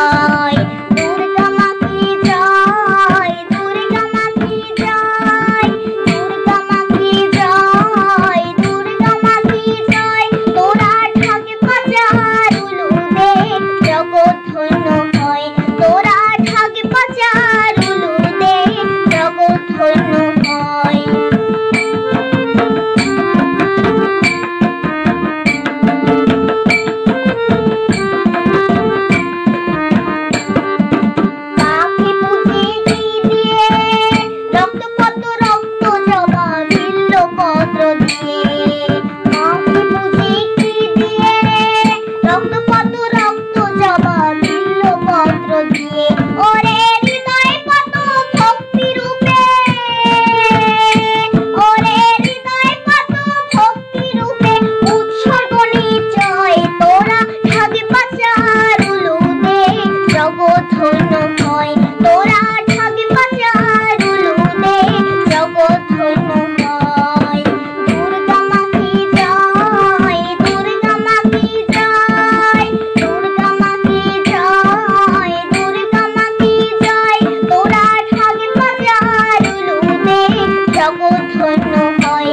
জয়, দুর্গা মা কি জয়, দুর্গা মা কি জয়, দুর্গা মা কি জয়, দুর্গা মা কি জয়। তোরা ঢাক বাজার উলুদে জগৎ ধন্য হয়, তোরা ঢাক বাজার উলুদে জগৎ ধন্য হয়। মাকে পুজে কি দিয়ে রক্ত কত রক্ত জবা বিল্ল পত্র দিয়ে, মাকে পুজে কি দিয়ে রক্ত কত রক্ত জবা বিল্ল পত্র দিয়ে। ওরে হৃদয় কত ভক্তি রূপে, ওরে হৃদয় কত ভক্তি রূপে উৎসর্গ নিশ্চয়। তোরা ঢাক বাজার উলুদে জগৎ ধন্য হয়, তোরা ঢাক বাজার উলুদে জগৎ ধন্য হয়। দুর্গা মা কি জয়, দুর্গা মা কি জয়, দুর্গা মা কি জয়, দুর্গা মা কি জয়। তোরা ঢাক বাজার উলুদে জগৎ ধন্য হয়।